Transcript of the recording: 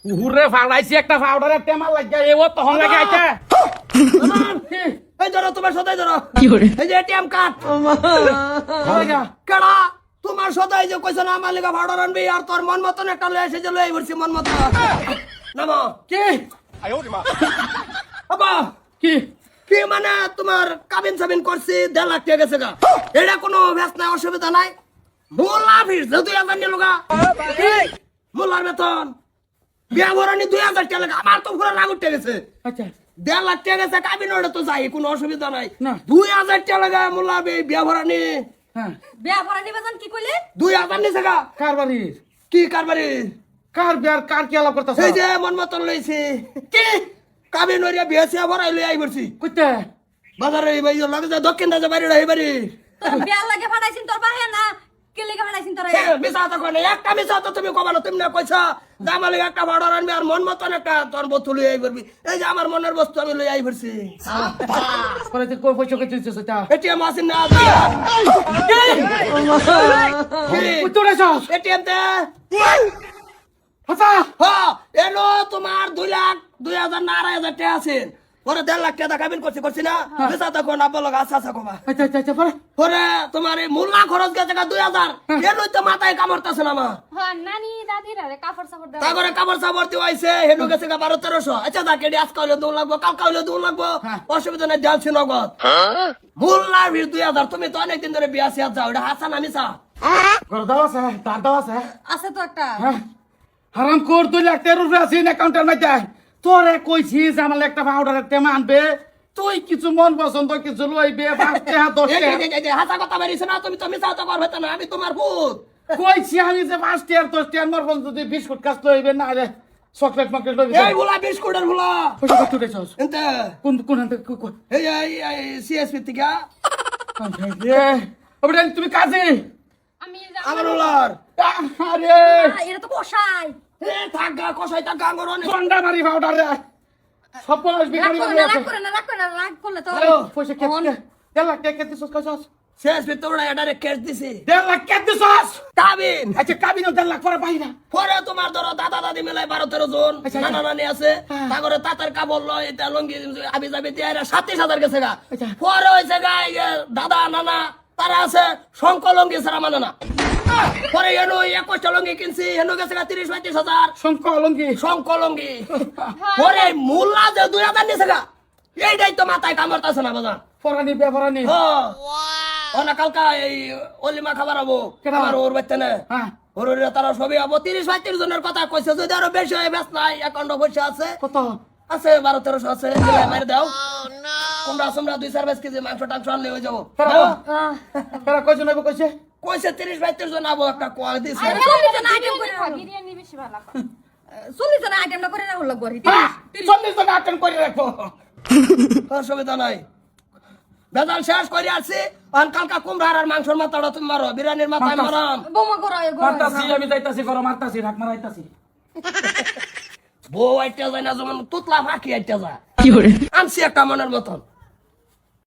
হুরে ফাড়াইছি একটা পাউডারের টেমা লাগিয়া এও তখন লাগে আইতা এই ধরো তোমার সদাই ধরো এই যে এটিএম কার্ড কেডা তোমার সদাই যে কইছ না আমার লেগা ভাড়া আনবি আর তোর মন মতন একটা লয়ে এসে যে লয়ে বসছি মন মতন নামো কি বাবা কি কি মানে তোমার কাবিন সাবিন করছি 1.5 লাখ টাকা গেছে গা এটা কোনো ভেস নাই অসুবিধা নাই মোলা ফিস 2000 নিল গা কি মোলার বেতন বিয়া ভরানি 2000 টাকা লাগা আমার তো পুরো রাগ উঠে গেছে আচ্ছা 1.5 লাখ টাকা গেছে কাবিন ওটা তো যাই কোনো অসুবিধা নাই না। 2000 টাকা লাগা মোলা বিয়া ভরানি হ্যাঁ বিয়া ভরা নিবেদন কি কইলে 2000 নিছে গা কার বাড়ির কি কারবারি কার বিয়ার কার কি আলাপ করতেছ এই যে মন মতন লইছি কি কাবিন ওরিয়া বিয়া সিয়া ভরাই লই আই বলছি কইতে বাজারে এই ভাই লাগে যে দক্ষিণ রাজা বাড়ি রাই বাড়ি তোর বিয়া লাগে ফাটাইছিন তোর বাহে না কে লাগে ফাটাইছিন তোর মিশা তো কোনে একটা মিশা তো তুমি কমানো তুমি না কইছা দামালে একটা ভাড়া আনবি আর মন মতন একটা তোর বস্তু লই আই করবি এই যে আমার মনের বস্তু আমি লই আই করছি পরে তুই কই পয়সা কইছিস সেটা এটিএম আসেন না দিয়া উত্তরে যাস এটিএম দে হাসা হ্যাঁ এলো তোমার 2 লাখ 2000 না 2,500 টাকা আছে পরে 1.5 লাখ টাকা কাবিন করছি না মিশা তো কোন আব্বা লগা আচ্ছা কবা আচ্ছা আচ্ছা আচ্ছা পরে পরে তোমার এই মোল্লা খরচ গেছে 2000 এর তো মাথায় কামড়তাছে না মা হ্যাঁ নানি দাদিরা কাপড় সাপড় দাও তারপরে কাপড় সাপড় দিয়ে আইছে হেনু গেছে 12-1300 আচ্ছা দা কেডি আজকে হইলে 2 লাগবো কালকে হইলে 2 লাগবো অসুবিধা নাই ডালছি নগদ মোল্লা 2000 তুমি তো অনেকদিন ধরে বিয়া সিয়া যাও এটা হাসান আমি চা ঘর দাও আছে তার দাও আছে আছে তো একটা হ্যাঁ হারাম কর 2 লাখ টাকার উপরে আছে অ্যাকাউন্টের মধ্যে তোরে কইছিস আমার একটা পাউডারের টেমা আনবে তুই কিছু মন পছন্দ কিছু লইবে 5 টাকা 10 টাকা হাসা কথা বেরিয়েছে না তুমি তো মিশাও তো পারবে না আমি তোমার ভূত কইছি আমি যে 5 টাকা 10 টাকা মর পর্যন্ত তুই বিস্কুট কাজ লইবে না রে চকলেট মকলেট লইবে এই ভুলা বিস্কুটের ভুলা পয়সা কত রেছস এনতে কোন কোন আনতে কোন এই সিএসপি থেকে এ ওবড়েন তুমি কাজে আমি আমার ওলার আরে এটা তো কষাই এ থাকা কষাই থাকা গরনে গন্ডা মারি পাউডার রে সব পলাশ রাগ বিকারি করে করে না আছে রাগ করে না রাগ করে না রাগ করলে তো পয়সা কেটে 1 লাখ টাকা কেটে দিছস কাছস সিএসপি তো ওরা এটারে ক্যাশ দিছে 1 লাখ কেটে দিছস কাবিন আচ্ছা কাবিনো 1 লাখ পরে পাই না পরে তোমার ধরো দাদা দাদি মিলাই 12-13 জন আচ্ছা, নানা নানি আছে হ্যাঁ। তারপরে তাতার কাপড় লয় এটা লঙ্গি আবি যাবি দিয়ে 37,000 গেছে গা আচ্ছা। পরে হয়েছে গা এই যে দাদা নানা তারা আছে শঙ্ক লঙ্গি ছাড়া মানে না পরে এনো 21টা লঙ্গি কিনছি এনো গেছে গা 30-35,000 শঙ্ক অলঙ্কি শঙ্ক লঙ্গি পরে মোল্লা যে 2,000 নিছে গা এইটাই তো মাথায় কামড়তাছে না বাজার পরানি বেপরানি ওনা কালকা এই অলিমা খাবার হবো কেন? আমার ওর বাচ্চা না হ্যাঁ ওর তারা সবই হবো 30-35 জনের কথা কইছে যদি আরো বেশি হয় বেশ নাই অ্যাকাউন্ট পয়সা আছে কত আছে 12-1300 আছে মিলাই মারি দাও তোমরা 2-4 কেজি মাংস টাংস আনলে হয়ে যাবো তারা কয়জন হইব কইছে কইছে 30-35 জন আবো একটা কোয়া দিছে আরে 40 জন আইটেম করে বিরিয়ানি বেশি ভালো 40 জন আইটেমটা করে রাখো লাগবো 40 জন আটেন্ড করে রাখো অসুবিধা নাই বেদাল শেষ করে আসছি আর কালকা কুমড়ার আর মাংসের মাথাটা তুমি মারো বিরিয়ানির মাথায় মারাম বোমা করো মারতাছি আমি যাইতাছি করো মারতাছি রাখ মারাইতাছি বউ আইটা যায় না যেমন তুতলা ফাঁকি আইটা যায় আনছি একটা মনের মতন